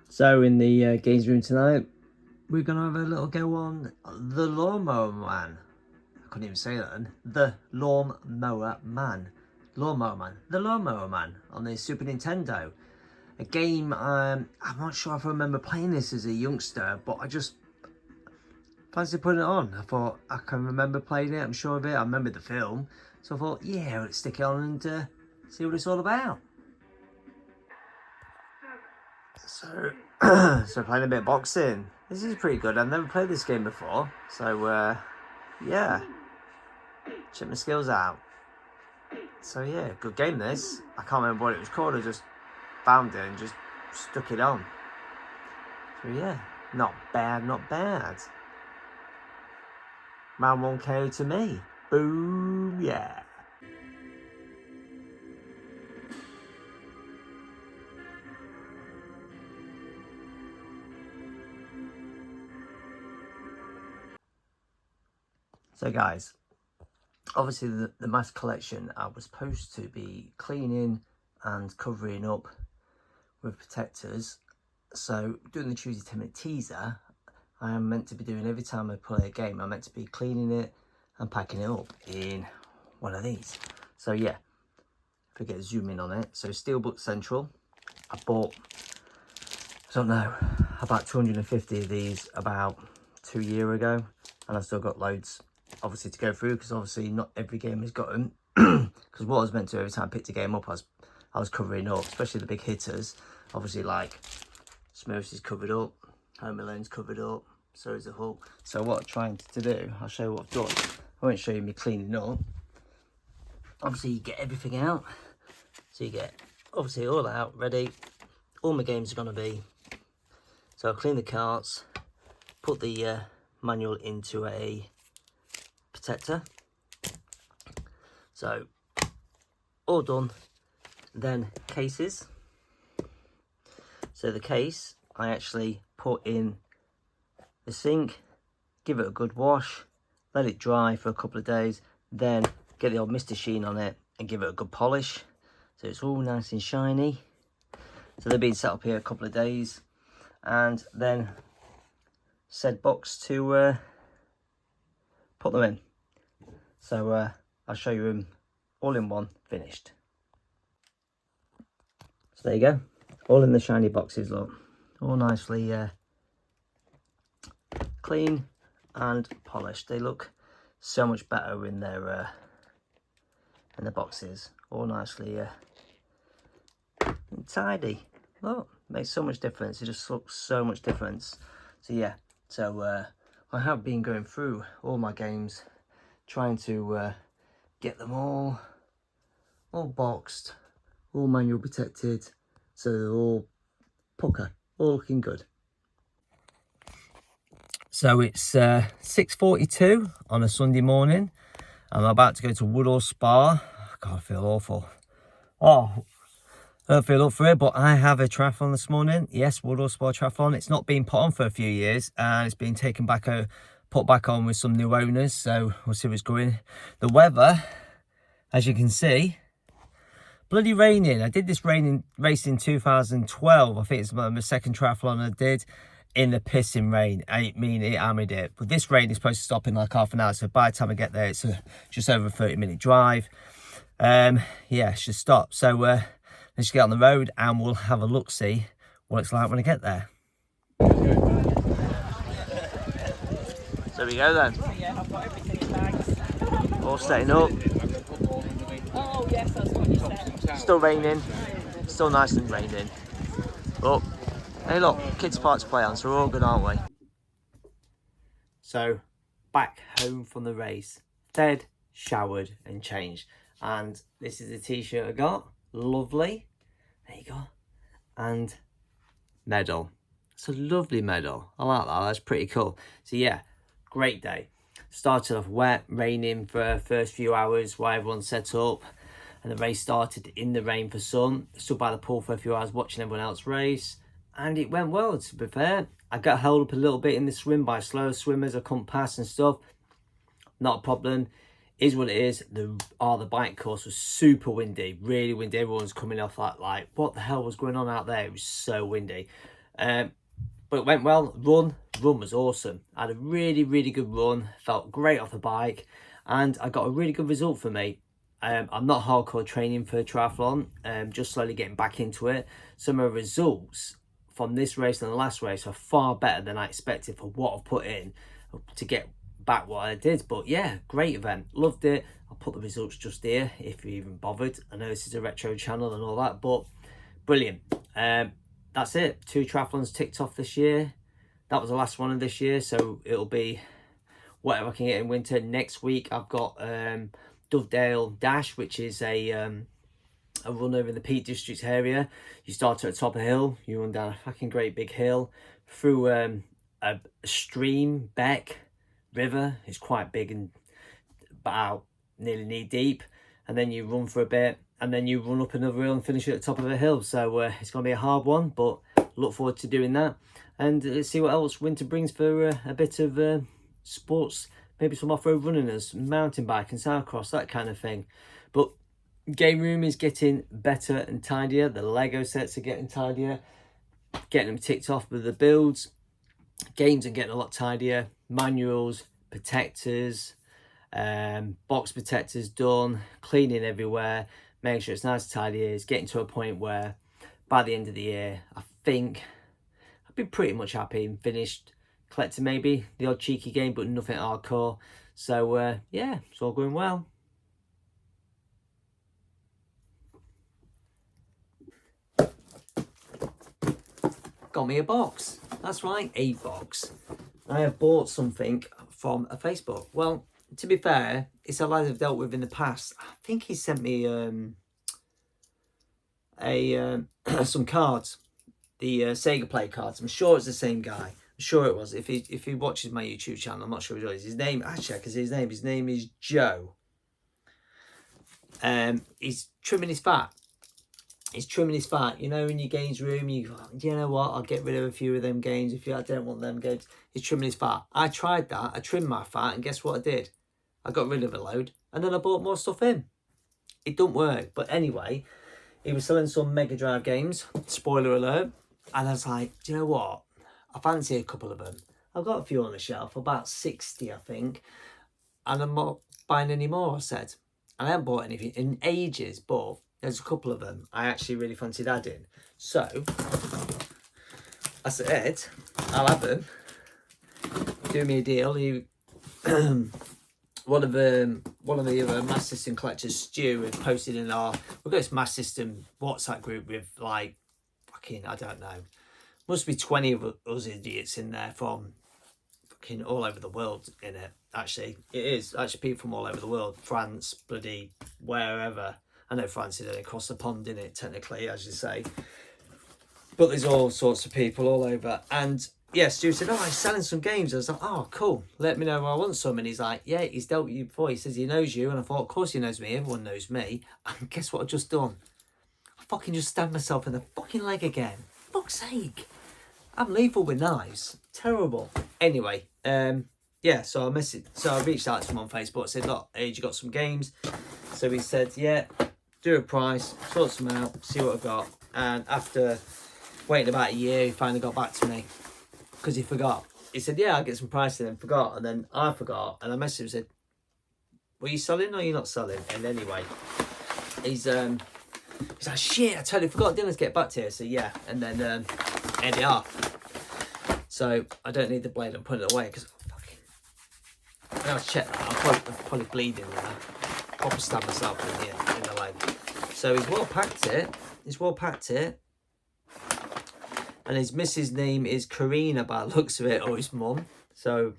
So in the games room tonight, we're going to have a little go on the Lawnmower Man. I couldn't even say that then. The Lawnmower Man. Lawnmower Man. The Lawnmower Man on the Super Nintendo. A game, I'm not sure if I remember playing this as a youngster, but I just fancied putting it on. I thought, I can remember playing it, I'm sure of it. I remember the film. So I thought, yeah, let's stick it on and see what it's all about. So, so playing a bit of boxing. This is pretty good. I've never played this game before. So, yeah. Check my skills out. So, yeah, good game this. I can't remember what it was called. I just found it and just stuck it on. So, yeah. Not bad, not bad. Round 1 KO to me. Boom, yeah. So guys, obviously the mask collection I was supposed to be cleaning and covering up with protectors. So doing the Tuesday 10-minute teaser, I am meant to be doing every time I play a game. I'm meant to be cleaning it and packing it up in one of these. So yeah, if I get a zoom in on it. So Steelbook Central, I bought, I don't know, about 250 of these about 2 years ago, and I've still got loads obviously to go through, because obviously not every game has got them. Because what I was meant to every time I picked a game up, I was covering up, especially the big hitters. Obviously, like Smurfs is covered up, Home Alone's covered up, so is the Hulk. So what I'm trying to do, I'll show you what I've done. I won't show you me cleaning up. Obviously, you get everything out. So you get obviously all out, ready. All my games are gonna be. So I'll clean the carts, put the manual into a protector. So all done. Then cases. So the case I actually put in the sink, give it a good wash, let it dry for a couple of days, then get the old Mr. Sheen on it and give it a good polish so it's all nice and shiny. So they've been set up here a couple of days, and then said box to put them in. So I'll show you them all in one, finished. So there you go, all in the shiny boxes, look, all nicely clean and polished. They look so much better in their in the boxes, all nicely tidy. Look, makes so much difference. It just looks so much difference. So yeah, so I have been going through all my games, trying to get them all boxed, all manual protected, so they're all pucker, all looking good. So it's 6:42 on a Sunday morning. I'm about to go to Woodall Spa. God, I feel awful. Oh, I don't feel up for it, but I have a triathlon this morning. Yes, Woodall Spa triathlon. It's not been put on for a few years, and it's been taken back, put back on with some new owners. So we'll see what's going. The weather, as you can see, bloody raining. I did this race in 2012. I think it's my second triathlon I did in the pissing rain. I mean, it hammered it. But this rain is supposed to stop in like half an hour. So by the time I get there, it's just over a 30-minute drive. Yeah, it should stop. So let's get on the road and we'll have a look, see what it's like when I get there. So we go then. Yeah, I've got everything in bags. All setting up. Oh yes, that's what you said. Still raining. Still nice and raining. Oh, hey look, kids' park to play on, so we're all good, aren't we? So, back home from the race. Fed, showered and changed. And this is the t-shirt I got. Lovely. There you go. And medal. It's a lovely medal. I like that. That's pretty cool. So yeah, great day. Started off wet, raining for the first few hours while everyone set up. And the race started in the rain for some. Stood by the pool for a few hours watching everyone else race. And it went well, to be fair. I got held up a little bit in the swim by slow swimmers. I couldn't pass and stuff. Not a problem. Is what it is. The bike course was super windy, really windy. Everyone's coming off that, like, what the hell was going on out there? It was so windy. But it went well. Run was awesome. I had a really, really good run. Felt great off the bike. And I got a really good result for me. I'm not hardcore training for triathlon. Just slowly getting back into it. Some of the results from this race and the last race are far better than I expected for what I've put in to get back what I did. But yeah, great event, loved it. I'll put the results just here if you even bothered. I know this is a retro channel and all that, but brilliant. That's it, 2 triathlons ticked off this year. That was the last one of this year, so it'll be whatever I can get in winter. Next week I've got Dovedale Dash, which is a run over in the Peak District area. You start at the top of a hill, you run down a fucking great big hill through a stream, beck, river. It's quite big and about nearly knee deep, and then you run for a bit, and then you run up another hill and finish at the top of a hill. So it's going to be a hard one, but look forward to doing that, and let's see what else winter brings for a bit of sports, maybe some off-road running, as mountain bike and cyclocross, that kind of thing. But game room is getting better and tidier. The Lego sets are getting tidier, getting them ticked off with the builds. Games are getting a lot tidier. Manuals, protectors, box protectors done, cleaning everywhere, making sure it's nice and tidy. It's getting to a point where by the end of the year, I think I'll be pretty much happy and finished, collecting maybe the odd cheeky game, but nothing hardcore. So yeah, it's all going well. Got me a box. That's right, a box. I have bought something from a Facebook. Well, to be fair, it's a lad I've dealt with in the past. I think he sent me some cards, the Sega play cards. I'm sure it's the same guy. I'm sure it was. If he watches my YouTube channel, I'm not sure he does. His name, actually, I can see his name. His name is Joe. He's trimming his fat. He's trimming his fat. You know, in your games room, you know what? I'll get rid of a few of them games if I don't want them games. He's trimming his fat. I tried that. I trimmed my fat, and guess what I did? I got rid of a load, and then I bought more stuff in. It don't work. But anyway, he was selling some Mega Drive games. Spoiler alert. And I was like, do you know what? I fancy a couple of them. I've got a few on the shelf, about 60, I think. And I'm not buying any more, I said. And I haven't bought anything in ages, but there's a couple of them I actually really fancied adding. So I said, I'll have them. Do me a deal. One of the other Mass System collectors, Stu, had posted in we've got this Mass System WhatsApp group with, like, fucking, I don't know, must be 20 of us idiots in there from fucking all over the world in it. Actually, it is actually people from all over the world. France, bloody wherever. I know France is across the pond, in it, technically, as you say. But there's all sorts of people all over. And yeah, Stu said, oh, he's selling some games. I was like, oh, cool. Let me know where I want some. And he's like, yeah, he's dealt with you before. He says he knows you. And I thought, of course he knows me. Everyone knows me. And guess what I've just done? I fucking just stabbed myself in the fucking leg again. Fuck's sake. I'm lethal with knives. Terrible. Anyway, yeah, so I reached out to him on Facebook. I said, look, hey, you got some games? So he said, yeah, do a price, sort some out, see what I've got. And after waiting about a year, he finally got back to me. Because he forgot. He said, yeah, I'll get some pricing, and forgot. And then I forgot. And I messaged him and said, were you selling or are you not selling? And anyway, he's like, shit, I totally forgot. Dylan's get back to you. So yeah, and then end it off. So I don't need the blade. I'm putting it away because I'll check that. I'm probably bleeding there. Proper stab myself in the leg. So he's well packed it. And his missus' name is Karina by the looks of it, or his mum. So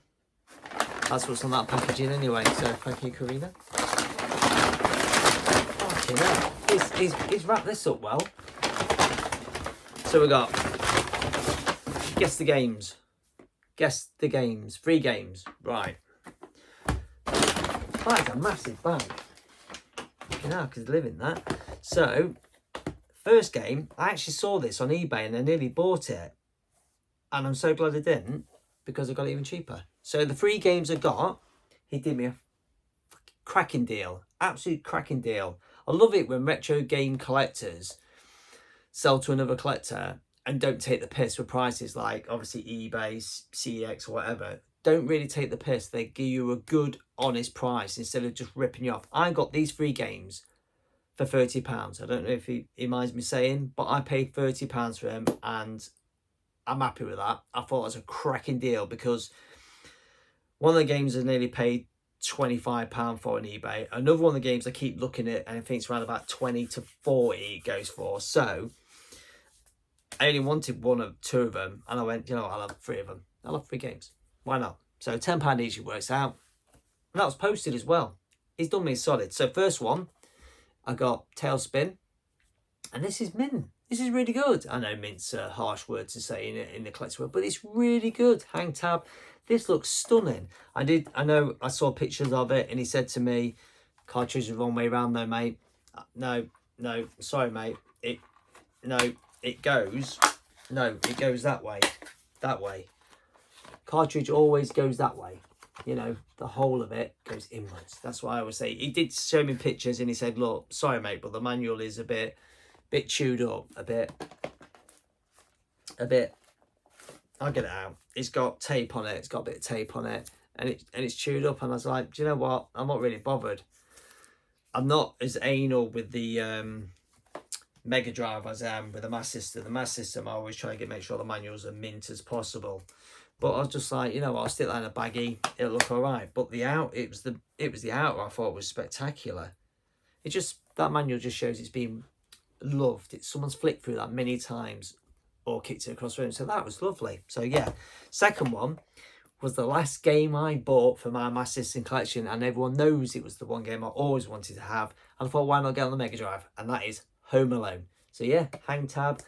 that's what's on that packaging anyway. So thank you, Karina. Fucking hell. He's wrapped this up well. So we got guess the games. Guess the games. 3 games. Right. That's a massive bag. Fucking hell, because I live in that. So first game, I actually saw this on eBay and I nearly bought it. And I'm so glad I didn't, because I got it even cheaper. So the 3 games I got, he did me a cracking deal. Absolute cracking deal. I love it when retro game collectors sell to another collector and don't take the piss with prices like obviously eBay, CEX or whatever. Don't really take the piss. They give you a good, honest price instead of just ripping you off. I got these 3 games for £30. I don't know if he minds me saying, but I paid £30 for them and I'm happy with that. I thought it was a cracking deal because one of the games I nearly paid £25 for on eBay. Another one of the games I keep looking at and I think it's around about 20 to 40 it goes for. So I only wanted 1 or 2 of them and I went, you know what, I'll have 3 of them. I'll have 3 games. Why not? So £10 each works out. And that was posted as well. He's done me solid. So first one, I got Tailspin. And this is mint. This is really good. I know mint's a harsh word to say in the collector world, but it's really good. Hang tab. This looks stunning. I know I saw pictures of it and he said to me, cartridge is the wrong way around though, mate. No, sorry, mate. It goes that way. That way. Cartridge always goes that way. You know, the whole of it goes inwards. That's what I always say. He did show me pictures and he said, look, sorry, mate, but the manual is a bit chewed up, a bit, I'll get it out. It's got tape on it. It's got a bit of tape on it and it's chewed up. And I was like, do you know what? I'm not really bothered. I'm not as anal with the Mega Drive as I am with the Master System. The Master System, I always try to make sure the manuals are mint as possible. But I was just like, you know, I'll stick that in a baggie. It'll look all right. But it was the outer I thought was spectacular. That manual just shows it's been loved. Someone's flicked through that many times or kicked it across the room. So that was lovely. So yeah, second one was the last game I bought for my Master System collection, and everyone knows it was the one game I always wanted to have. And I thought, why not get on the Mega Drive? And that is Home Alone. So yeah, hang tab.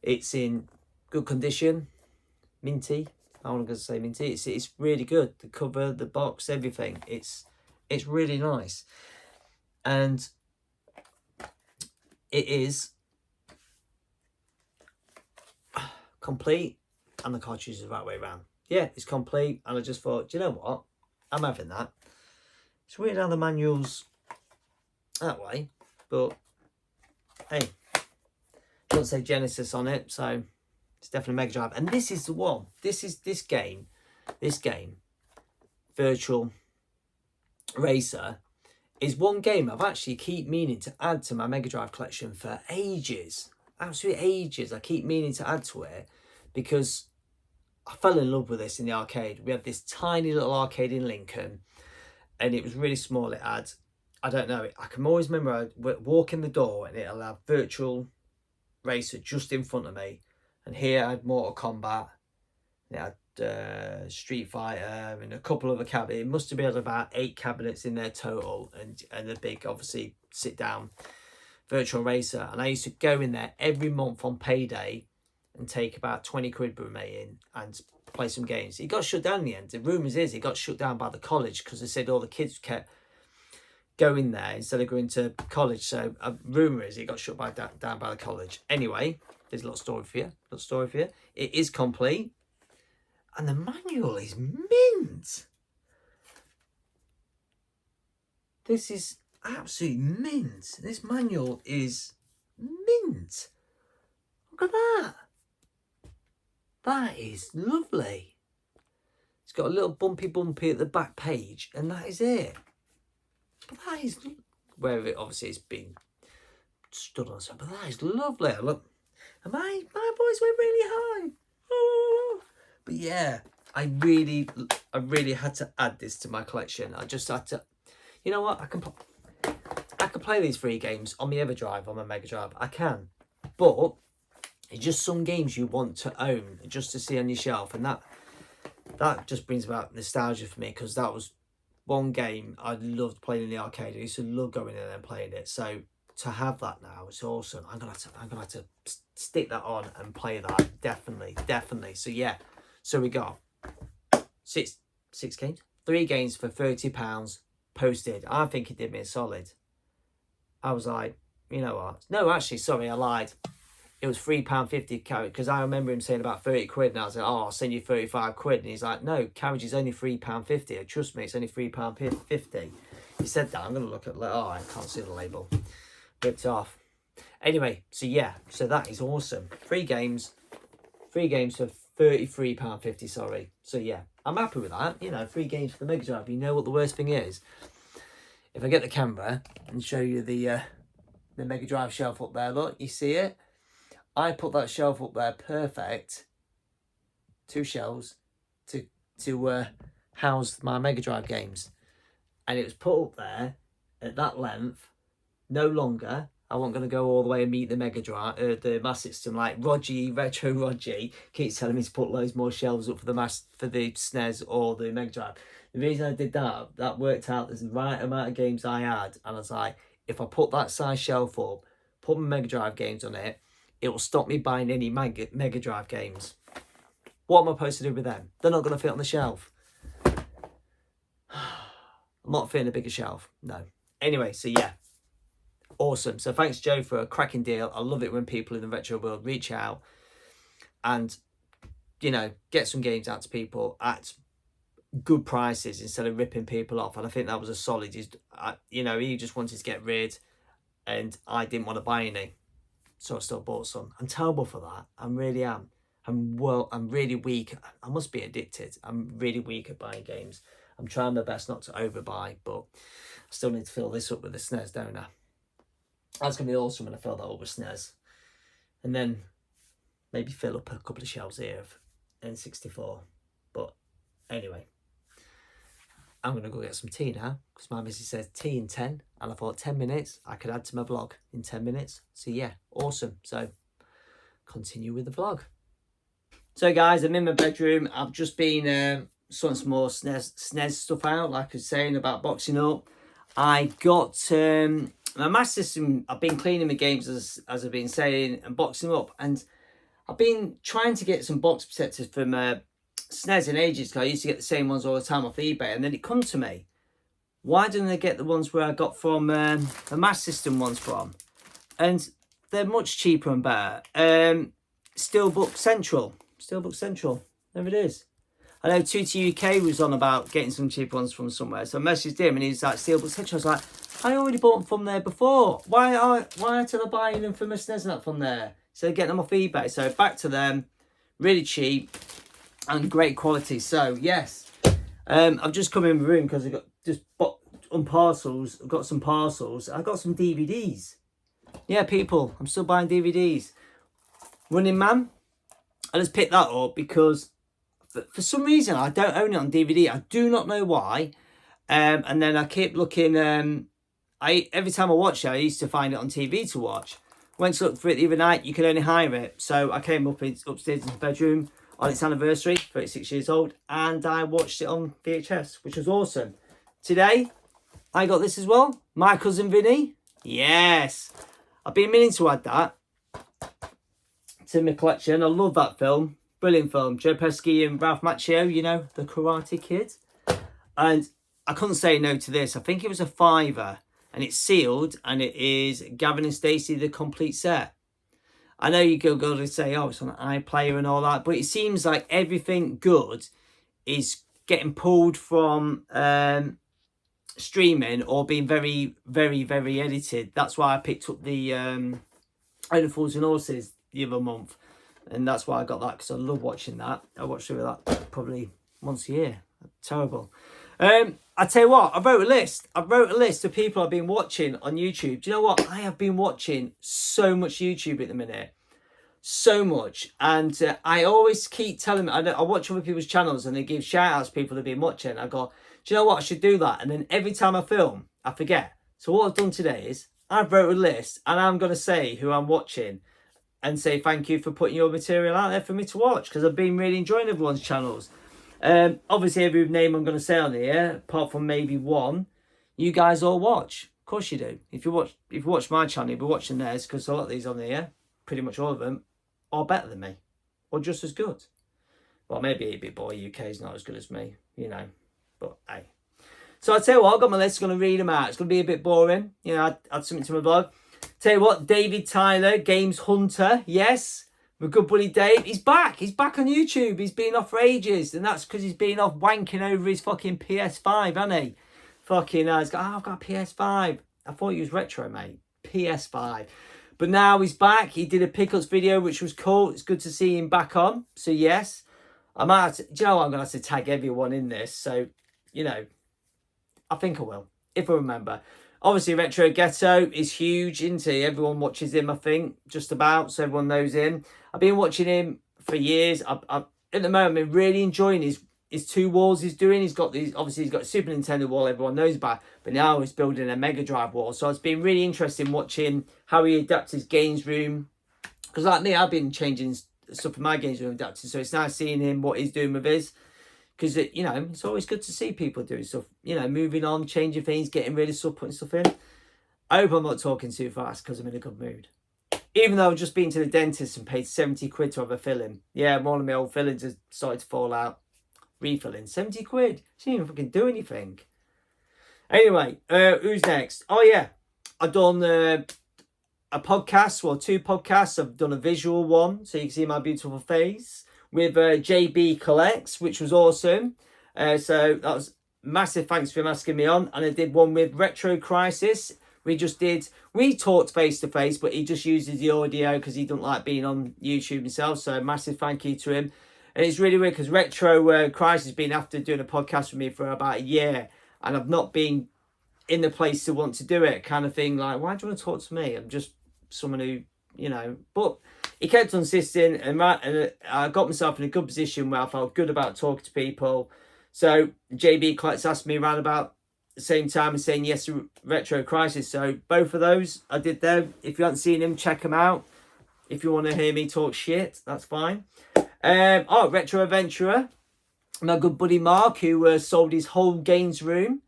It's in good condition, minty. I'm not going to say minty. It's really good. The cover, the box, everything. It's really nice, and it is complete, and the cartridge is the right way around. Yeah, it's complete, and I just thought, do you know what? I'm having that. It's weird how the manual's that way, but hey, doesn't say Genesis on it, so it's definitely Mega Drive. And this is the one. This game, Virtual Racer, is one game I've actually keep meaning to add to my Mega Drive collection for ages. Absolute ages. I keep meaning to add to it because I fell in love with this in the arcade. We had this tiny little arcade in Lincoln and it was really small. It had, I don't know, I can always remember I'd walk in the door and it'll have Virtual Racer just in front of me. And here I had Mortal Kombat. It had Street Fighter and a couple of other cabinets. It must have been about 8 cabinets in there total, and a big, obviously, sit-down Virtual Racer. And I used to go in there every month on payday and take about 20 quid with me in and play some games. It got shut down in the end. The rumours is it got shut down by the college because they said all the kids kept going there instead of going to college. So rumour is it got shut down by the college. Anyway, there's a little story for you. It is complete. And the manual is mint. This is absolute mint. This manual is mint. Look at that. That is lovely. It's got a little bumpy at the back page, and that is it. But that is where it obviously it's been stood on something. But that is lovely. Look, and my voice went really high. Oh. But yeah, I really had to add this to my collection. I just had to, you know what? I can play these 3 games on my EverDrive, on my Mega Drive. I can, but it's just some games you want to own just to see on your shelf, and that just brings about nostalgia for me because that was one game I loved playing in the arcade. I used to love going in there and playing it. So to have that now, it's awesome. I'm gonna have to stick that on and play that definitely. So yeah. So we got six games, 3 games for £30 posted. I think it did me a solid. I was like, you know what? No, actually, sorry, I lied. it was £3.50 carriage, because I remember him saying about 30 quid, and I was like, oh, I'll send you 35 quid. And he's like, no, carriage is only £3.50. Trust me, it's only £3.50. He said that. I'm going to look at, oh, I can't see the label. Ripped off. Anyway, so yeah, so that is awesome. 3 games for £33.50, sorry. So yeah, I'm happy with that. You know, 3 games for the Mega Drive. You know what the worst thing is? If I get the camera and show you the Mega Drive shelf up there, look, you see it? I put that shelf up there perfect, 2 shelves, to house my Mega Drive games. And it was put up there at that length, no longer. I wasn't going to go all the way and meet the Mega Drive, the Master System, like Retro Roger keeps telling me to put loads more shelves up for the SNES or the Mega Drive. The reason I did that worked out there's the right amount of games I had, and I was like, if I put that size shelf up, put my Mega Drive games on it, it will stop me buying any Mega Drive games. What am I supposed to do with them? They're not going to fit on the shelf. I'm not fitting a bigger shelf, no. Anyway, so yeah, awesome. So thanks, Joe, for a cracking deal. I love it when people in the retro world reach out and, you know, get some games out to people at good prices instead of ripping people off. And I think that was a solid. You know, he just wanted to get rid, and I didn't want to buy any, so I still bought some. I'm terrible for that. I really am. I'm really weak. I must be addicted. I'm really weak at buying games. I'm trying my best not to overbuy, but I still need to fill this up with the SNES, don't I? That's going to be awesome when I fill that up with SNES. And then maybe fill up a couple of shelves here of N64. But anyway, I'm going to go get some tea now, because my missus says tea in 10. And I thought 10 minutes, I could add to my vlog in 10 minutes. So yeah, awesome. So continue with the vlog. So guys, I'm in my bedroom. I've just been sorting some more SNES stuff out, like I was saying about boxing up. I got my Master System. I've been cleaning my games as I've been saying, and boxing them up. And I've been trying to get some box protectors from SNES in ages, because I used to get the same ones all the time off eBay. And then it come to me, why didn't I get the ones where I got from the Master System ones from? And they're much cheaper and better. Steelbook Central. There it is. I know 2T UK was on about getting some cheap ones from somewhere. So I messaged him and he's like, Steelbook Central. I was like, I already bought them from there before. Why are I buying them from a SNES and not from there? So getting them off eBay. So back to them. Really cheap and great quality. So yes, I've just come in my room because I got parcels. I've got some parcels. I got some DVDs. Yeah, people, I'm still buying DVDs. Running Man. I just picked that up because for some reason I don't own it on DVD. I do not know why. And then I keep looking. Every time I watch it, I used to find it on TV to watch. Went to look for it the other night. You can only hire it. So I came upstairs in the bedroom on its anniversary, 36 years old, and I watched it on VHS, which was awesome. Today, I got this as well. My Cousin Vinny. Yes. I've been meaning to add that to my collection. I love that film. Brilliant film. Joe Pesci and Ralph Macchio, you know, the Karate Kid. And I couldn't say no to this. I think it was a £5, and it's sealed, and it is Gavin and Stacey, the complete set. I know you go and say, oh, it's on iPlayer and all that, but it seems like everything good is getting pulled from streaming or being very, very, very edited. That's why I picked up the Only Fools and Horses the other month, and that's why I got that, because I love watching that. I watch through that probably once a year. Terrible. I tell you what, I wrote a list. I wrote a list of people I've been watching on YouTube. Do you know what? I have been watching so much YouTube at the minute. So much. And I always keep telling them, I watch other people's channels and they give shout outs to people they've been watching. I go, do you know what? I should do that. And then every time I film, I forget. So what I've done today is I've wrote a list, and I'm going to say who I'm watching and say thank you for putting your material out there for me to watch, because I've been really enjoying everyone's channels. Obviously every name I'm going to say on here, apart from maybe one, you guys all watch. Of course you do. If you watch my channel, you'll be watching theirs, because a lot of these on here, pretty much all of them, are better than me, or just as good. Well, maybe A Bit Boy UK is not as good as me, you know, but hey. So I'll tell you what, I've got my list, I'm going to read them out. It's going to be a bit boring, you know, add something to my vlog. Tell you what, David Tyler, Games Hunter, yes. My good buddy Dave, he's back. He's back on YouTube. He's been off for ages. And that's because he's been off wanking over his fucking PS5, hasn't he? Fucking he's got, I've got a PS5. I thought he was retro, mate. PS5. But now he's back. He did a pickups video, which was cool. It's good to see him back on. So, yes. I might have to, do you know what? I'm going to have to tag everyone in this. So, you know, I think I will. If I remember. Obviously, Retro Ghetto is huge, isn't he? Everyone watches him, I think, just about. So everyone knows him. I've been watching him for years. At the moment, I'm really enjoying his two walls he's doing. He's got these, obviously, he's got a Super Nintendo wall everyone knows about. But now he's building a Mega Drive wall. So it's been really interesting watching how he adapts his games room. Because like me, I've been changing stuff in my games room adapting. So it's nice seeing him, what he's doing with his. Because, you know, it's always good to see people doing stuff. You know, moving on, changing things, getting rid of stuff, putting stuff in. I hope I'm not talking too fast because I'm in a good mood. Even though I've just been to the dentist and paid 70 quid to have a filling. Yeah, one of my old fillings has started to fall out. Refilling. 70 quid. She didn't even fucking do anything. Anyway, who's next? Oh, yeah. I've done a podcast, well, 2 podcasts. I've done a visual one, so you can see my beautiful face. With JB Collects, which was awesome. So that was massive thanks for him asking me on. And I did one with Retro Crisis. We talked face to face, but he just uses the audio because he doesn't like being on YouTube himself. So massive thank you to him. And it's really weird because Retro Crisis has been after doing a podcast with me for about a year. And I've not been in the place to want to do it, kind of thing. Like, why do you want to talk to me? I'm just someone who, you know, but he kept on insisting, and I got myself in a good position where I felt good about talking to people. So JB Collects asked me around about the same time and saying yes to Retro Crisis. So both of those I did there. If you haven't seen him, check them out. If you want to hear me talk shit, that's fine. Retro Adventurer, my good buddy Mark, who sold his whole games room,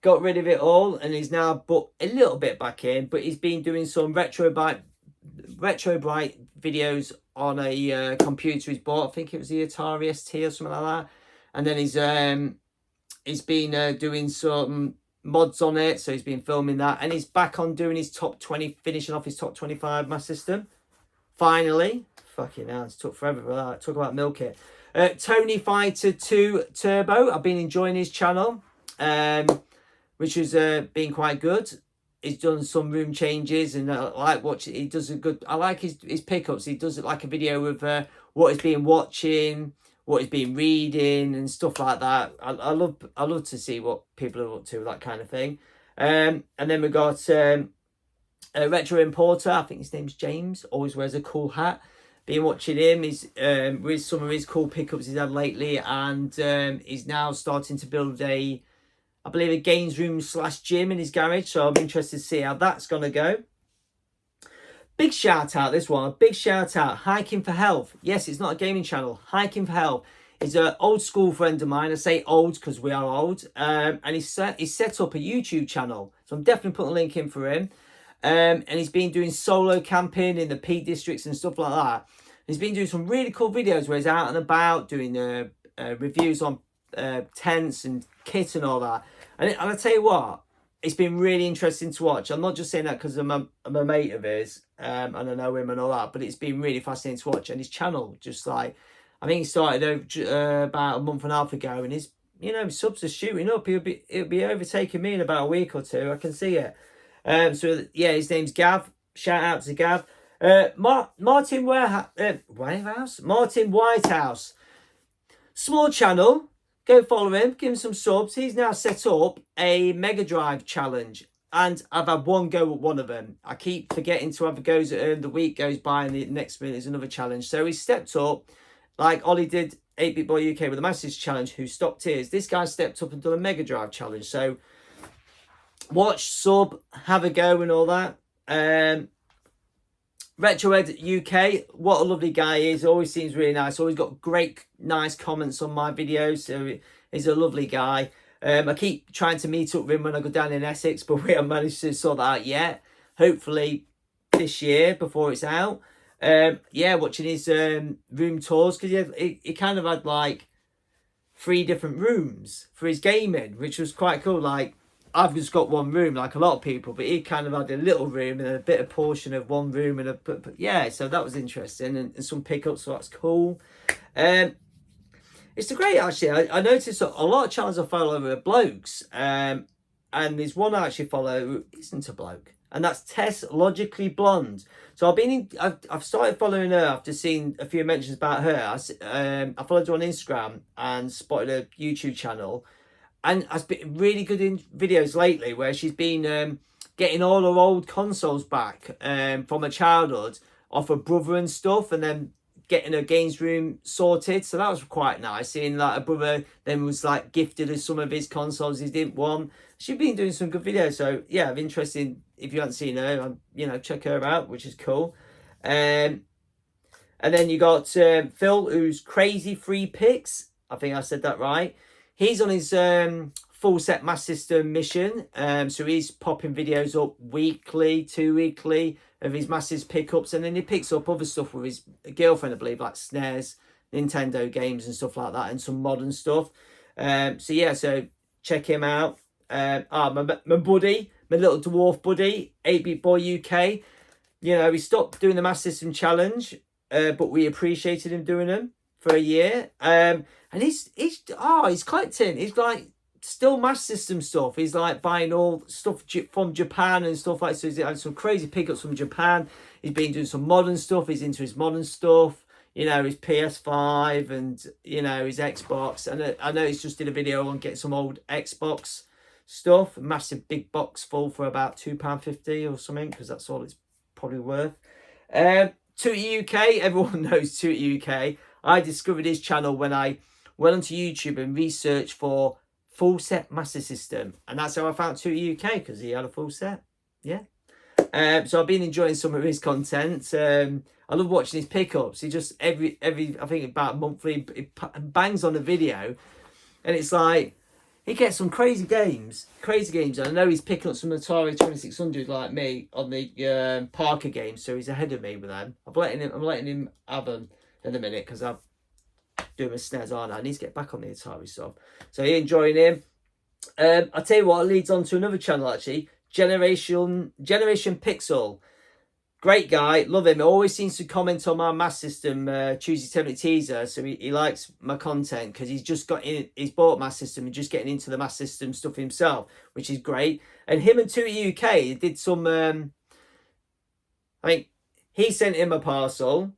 got rid of it all, and he's now put a little bit back in. But he's been doing some Retro Bright videos on a computer he's bought. I think it was the Atari ST or something like that. And then he's been doing some mods on it, so he's been filming that, and he's back on doing his top 20, finishing off his top 25 Master System. Finally, fucking hell, it took forever for that. Talk about milk it. Tony Fighter 2 Turbo. I've been enjoying his channel, which has been quite good. He's done some room changes, and I like watching. He does a good. I like his pickups. He does it like a video of what he's been watching, what he's been reading, and stuff like that. I love to see what people are up to, that kind of thing. And then we got RetroImporter. I think his name's James. Always wears a cool hat. Been watching him. He's with some of his cool pickups he's had lately, and he's now starting to build I believe a games room / gym in his garage. So I'm interested to see how that's going to go. Big shout out, this one. A big shout out. Hiking for Health. Yes, it's not a gaming channel. Hiking for Health is an old school friend of mine. I say old because we are old. And he's set up a YouTube channel. So I'm definitely putting a link in for him. And he's been doing solo camping in the Peak Districts and stuff like that. He's been doing some really cool videos where he's out and about doing reviews on tents and kit and all that. And I tell you what, it's been really interesting to watch. I'm not just saying that because I'm a mate of his and I know him and all that, but it's been really fascinating to watch. And his channel, just like, I think he started about a month and a half ago, and his, you know, subs are shooting up. He'll be overtaking me in about a week or two. I can see it. So yeah, his name's Gav. Shout out to Gav. Martin Whitehouse. Small channel. Go follow him, give him some subs. He's now set up a Mega Drive challenge, and I've had one go at one of them. I keep forgetting to have a goes at him. The week goes by, and the next minute is another challenge. So he stepped up, like Ollie did 8-Bit Boy UK with the Masters Challenge, who stopped his. This guy stepped up and done a Mega Drive challenge. So watch, sub, have a go and all that. RetroEd UK, what a lovely guy he is. Always seems really nice. Always got great, nice comments on my videos. So he's a lovely guy. I keep trying to meet up with him when I go down in Essex, but we haven't managed to sort that out yet. Hopefully this year before it's out. Yeah, watching his room tours, because he kind of had like 3 different rooms for his gaming, which was quite cool. Like I've just got one room like a lot of people, but he kind of had a little room and a bit of portion of one room and but yeah, so that was interesting, and some pickups, so that's cool. It's great actually. I noticed a lot of channels I follow are blokes, and there's one I actually follow who isn't a bloke, and that's Tess Blonde. So I've started following her after seeing a few mentions about her. I followed her on Instagram and spotted a YouTube channel, and has been really good in videos lately where she's been getting all her old consoles back from her childhood off her brother and stuff, and then getting her games room sorted. So that was quite nice, seeing like her brother then was like gifted us some of his consoles he didn't want. She's been doing some good videos, so yeah, I'm interested. If you haven't seen her, you know, check her out, which is cool. And then you got Phil, who's Crazy Free Picks. I think I said that right. He's on his full set Master System mission, so he's popping videos up weekly, 2 weekly of his Master's pickups, and then he picks up other stuff with his girlfriend, I believe, like SNES, Nintendo games and stuff like that, and some modern stuff. So yeah, so check him out. My buddy, my little dwarf buddy, 8-Bit Boy UK. You know, he stopped doing the Master System challenge, but we appreciated him doing them for a year. And he's collecting. He's like still Master System stuff. He's like buying all stuff from Japan and stuff like. So he's had some crazy pickups from Japan. He's been doing some modern stuff. He's into his modern stuff. You know, his PS5 and, you know, his Xbox. And I know he's just did a video on getting some old Xbox stuff. A massive big box full for about £2.50 or something, because that's all it's probably worth. Tootie UK, everyone knows Tootie UK. I discovered his channel when I went onto YouTube and researched for full set Master System, and that's how I found Tootie UK, because he had a full set. Yeah. So I've been enjoying some of his content. I love watching his pickups. He just every I think about monthly he bangs on a video, and it's like he gets some crazy games. And I know he's picking up some Atari 2600 like me on the Parker games, so he's ahead of me with them. I'm letting him have them in a minute, because I'm doing my SNES, aren't I? I need to get back on the Atari stuff. So you're enjoying him. I'll tell you what, it leads on to another channel actually, Generation Pixel. Great guy, love him. He always seems to comment on my Master System Tuesday 10-minute teaser, so he likes my content, because he's bought Master System and just getting into the Master System stuff himself, which is great. And him and Tootie UK did some, I think he sent him a parcel,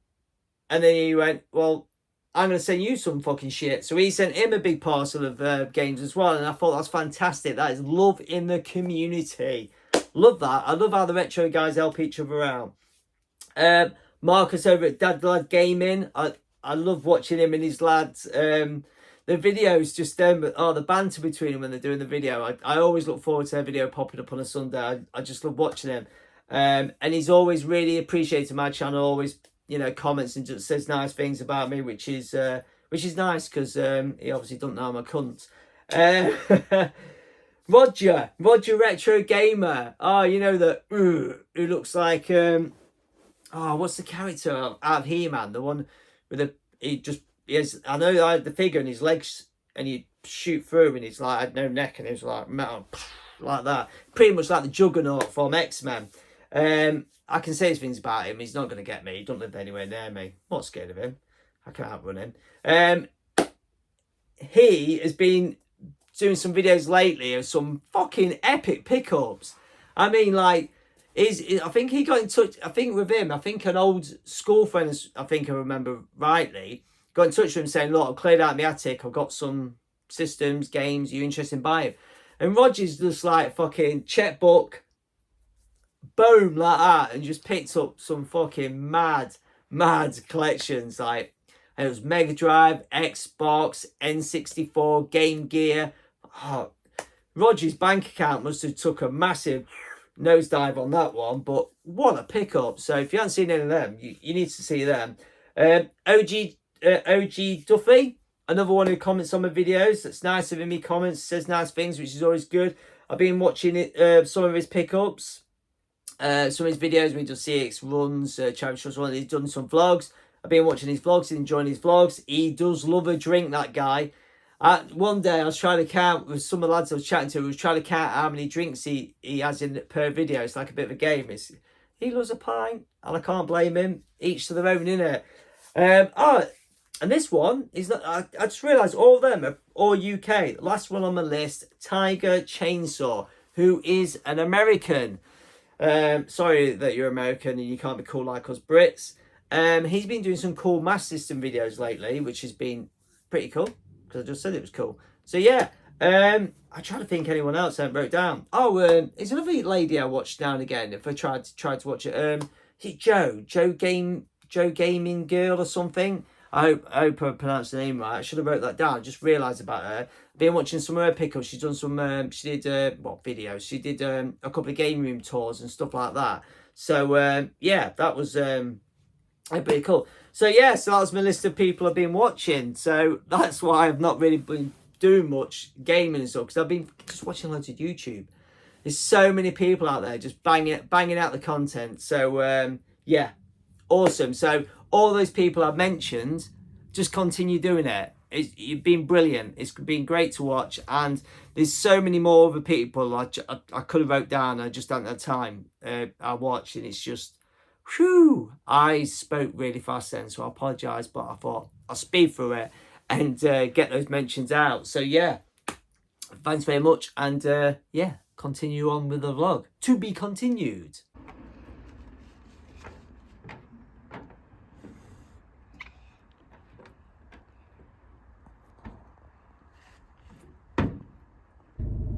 and then he went, well, I'm going to send you some fucking shit. So he sent him a big parcel of games as well, and I thought that's fantastic. That is love in the community. Love that. I love how the retro guys help each other out. Marcus over at Dadler Gaming. I love watching him and his lads. The videos just the banter between them when they're doing the video. I always look forward to their video popping up on a Sunday. I just love watching him. And he's always really appreciated my channel. Always, you know, comments and just says nice things about me, which is nice, because he obviously doesn't know I'm a cunt. Roger Retro Gamer. Oh, you know that who looks like what's the character out of HeMan? The one with I know I had the figure and his legs, and you shoot through, and he's like, I had no neck, and he was like metal like that. Pretty much like the Juggernaut from X-Men. I can say things about him. He's not going to get me. He don't live anywhere near me. I'm not scared of him. I can't outrun him. He has been doing some videos lately of some fucking epic pickups. I mean, like, I think he got in touch, I think with him, I think an old school friend, I think I remember rightly, got in touch with him saying, look, I've cleared out my attic, I've got some systems, games, are you interested in buying? And Roger's just like fucking checkbook, boom, like that, and just picked up some fucking mad collections. Like, and it was Mega Drive, Xbox, N64, Game Gear. Oh, Roger's bank account must have took a massive nosedive on that one, but what a pickup. So if you haven't seen any of them, you need to see them. OG Duffy, another one who comments on my videos. That's nice of him. He comments, says nice things, which is always good. I've been watching some of his pickups, some of his videos when he does CX runs, charity shows run. He's done some vlogs. I've been watching his vlogs, enjoying his vlogs. He does love a drink, that guy. One day I was trying to count with some of the lads I was chatting to. I was trying to count how many drinks he has in per video. It's like a bit of a game. He loves a pint, and I can't blame him. Each to their own, innit? And this one is not. I just realised all of them are all UK. The last one on the list, Tiger Chainsaw, who is an American. Sorry that you're American and you can't be cool like us Brits. He's been doing some cool Master System videos lately, which has been pretty cool, because I just said it was cool. So yeah, I try to think anyone else I haven't wrote down. It's another lady I watch now and again if I tried to watch it. Is it Joe Gaming Girl or something? I hope I pronounced the name right. I should have wrote that down. I just realised about her. Been watching some of her pickups. She's done some. She did videos. She did a couple of game room tours and stuff like that. So yeah, that was pretty cool. So yeah, so that was my list of people I've been watching. So that's why I've not really been doing much gaming and stuff, because I've been just watching loads of YouTube. There's so many people out there just banging out the content. So yeah, awesome. So all those people I've mentioned, just continue doing it. You've been brilliant. It's been great to watch, and there's so many more other people I could have wrote down. I just don't have time. I watched, and it's just, whew. I spoke really fast then, so I apologise, but I thought I'll speed through it and get those mentions out. So yeah, thanks very much, and yeah, continue on with the vlog. To be continued.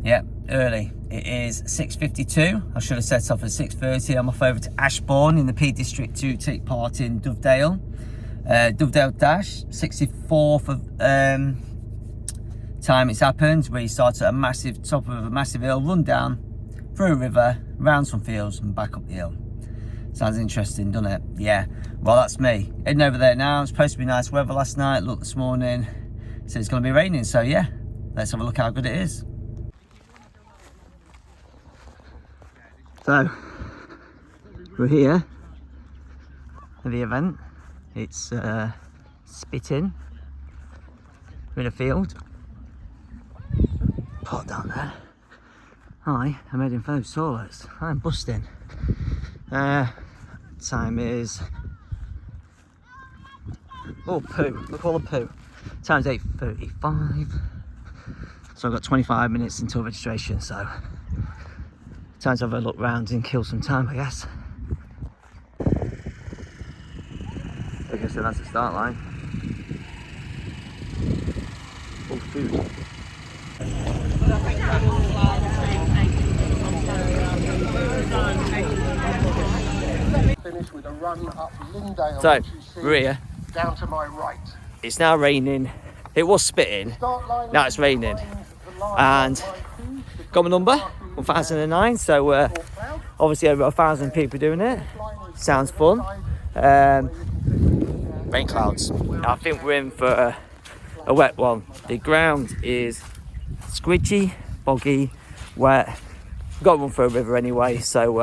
Yeah, early. It is 6:52. I should have set off at 6:30. I'm off over to Ashbourne in the Peak District to take part in Dovedale. Dovedale Dash, 64th of time it's happened, where you start at top of a massive hill, run down through a river, round some fields and back up the hill. Sounds interesting, doesn't it? Yeah. Well, that's me. Heading over there now. It's supposed to be nice weather last night. Look, this morning, so it's going to be raining. So yeah, let's have a look how good it is. So, we're here at the event. It's spitting. We're in a field. Pot down there. Hi, I'm heading for those toilets. I'm busting. Time is... oh, poo. Look all the poo. Time's 8:35. So I've got 25 minutes until registration, so... time to have a look round and kill some time, I guess. I guess that's the start line. Oh, food. Finish with a run up Lindale. So, we're here. Down to my right. It's now raining. It was spitting. Now it's raining. And got my number, 1009. So obviously over 1,000 people doing it. Sounds fun. Rain clouds. I think we're in for a wet one. The ground is squidgy, boggy, wet. We've got to run for a river anyway, so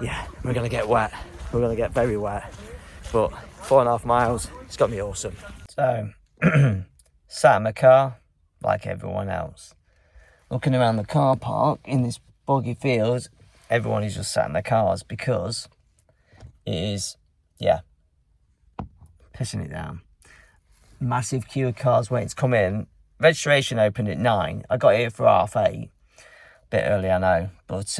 yeah, we're gonna get wet. We're gonna get very wet. But 4.5 miles, it's gonna be awesome. So sat in my car like everyone else, looking around the car park in this boggy field. Everyone is just sat in their cars because it is, yeah, pissing it down. Massive queue of cars waiting to come in. Registration opened at 9. I got here for 8:30. Bit early, I know, but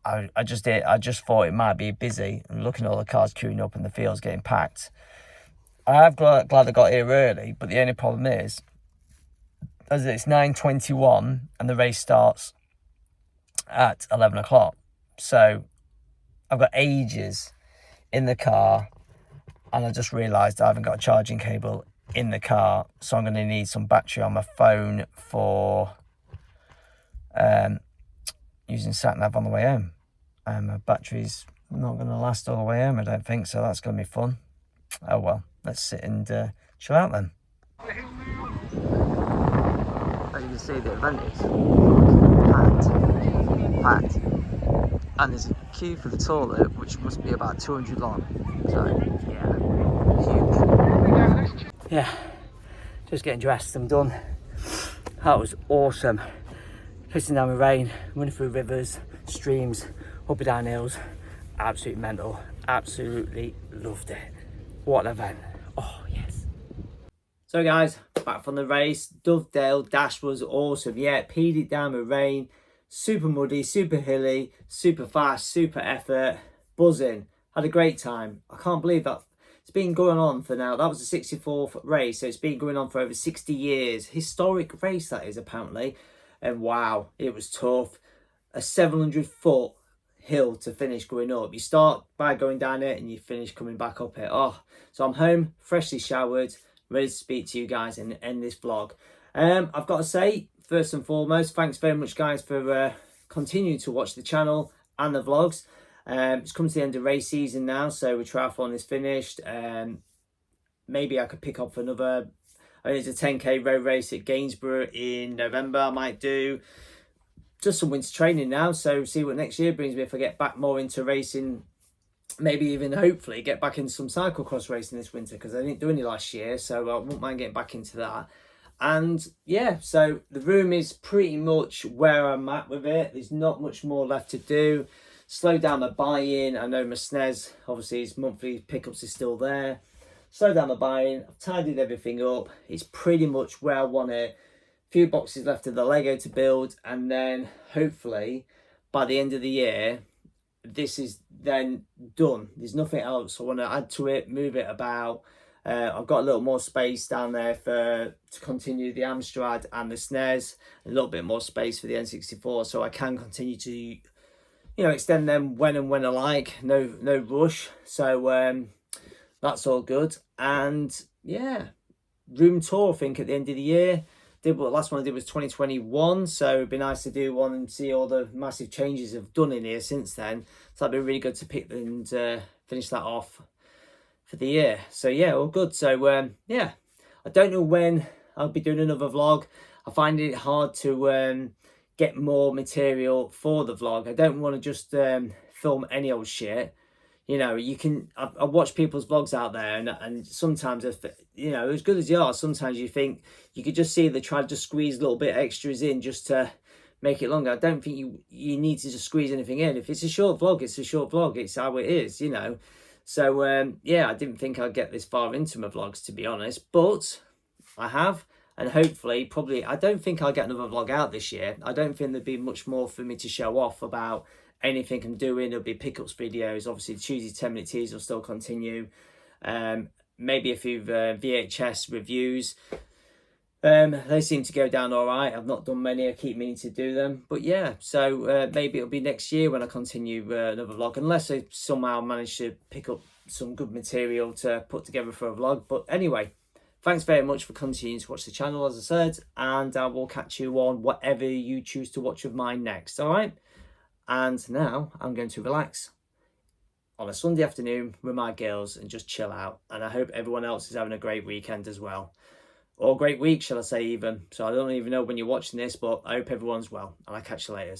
I just thought it might be busy. And looking at all the cars queuing up and the fields getting packed. I'm glad I got here early, but the only problem is, as it's 9:21 and the race starts at 11 o'clock. So I've got ages in the car, and I just realised I haven't got a charging cable in the car, so I'm going to need some battery on my phone for using sat-nav on the way home. And my battery's not going to last all the way home, I don't think, so that's going to be fun. Oh well, let's sit and chill out then. As you can see, the event is packed, and there's a queue for the toilet, which must be about 200 long. So yeah, huge. Yeah, Just getting dressed, I'm done. That was awesome. Pissing down with rain, running through rivers, streams, up and down hills. Absolutely mental. Absolutely loved it. What an event. Oh, yes. So guys, back from the race. Dovedale Dash was awesome. Yeah, peed it down with rain. Super muddy, super hilly, super fast, super effort. Buzzing. Had a great time. I can't believe that. It's been going on for now. That was the 64th race, so it's been going on for over 60 years. Historic race that is, apparently. And wow, it was tough. A 700-foot hill to finish going up. You start by going down it and you finish coming back up it. Oh, so I'm home, freshly showered, ready to speak to you guys and end this vlog. I've got to say, first and foremost, thanks very much guys for continuing to watch the channel and the vlogs. It's come to the end of race season now, so the triathlon is finished. Maybe I could pick up another, I think it's a 10k road race at Gainsborough in November I might do. Just some winter training now, so see what next year brings me if I get back more into racing. Maybe even hopefully get back into some cyclocross racing this winter, because I didn't do any last year, so I wouldn't mind getting back into that. And yeah, so the room is pretty much where I'm at with it. There's not much more left to do. Slow down my buy-in. I know my SNES, obviously his monthly pickups is still there. Slow down my buy-in. I've tidied everything up. It's pretty much where I want it. Few boxes left of the Lego to build, and then hopefully by the end of the year this is then done. There's nothing else I want to add to it, move it about. I've got a little more space down there to continue the Amstrad and the SNES, a little bit more space for the N64, so I can continue to, you know, extend them when I like. No rush. So that's all good. And yeah, room tour I think at the end of the year. The last one I did was 2021, so it'd be nice to do one and see all the massive changes I've done in here since then. So that'd be really good to pick and finish that off for the year. So yeah, all good. So yeah, I don't know when I'll be doing another vlog. I find it hard to get more material for the vlog. I don't want to just film any old shit. You know, you can, I watch people's vlogs out there, and sometimes, if, you know, as good as you are, sometimes you think you could just see they try to just squeeze a little bit extras in just to make it longer. I don't think you need to just squeeze anything in. If it's a short vlog, it's a short vlog. It's how it is, you know. So, yeah, I didn't think I'd get this far into my vlogs, to be honest, but I have. And hopefully, probably, I don't think I'll get another vlog out this year. I don't think there'd be much more for me to show off about anything I'm doing. There'll be pickups videos. Obviously, the Tuesday 10-minute teas will still continue. Maybe a few VHS reviews. They seem to go down all right. I've not done many. I keep meaning to do them. But yeah, so maybe it'll be next year when I continue another vlog, unless I somehow manage to pick up some good material to put together for a vlog. But anyway, thanks very much for continuing to watch the channel, as I said, and I will catch you on whatever you choose to watch of mine next, all right? And now I'm going to relax on a Sunday afternoon with my girls and just chill out. And I hope everyone else is having a great weekend as well. Or great week, shall I say even. So I don't even know when you're watching this, but I hope everyone's well. And I'll catch you later.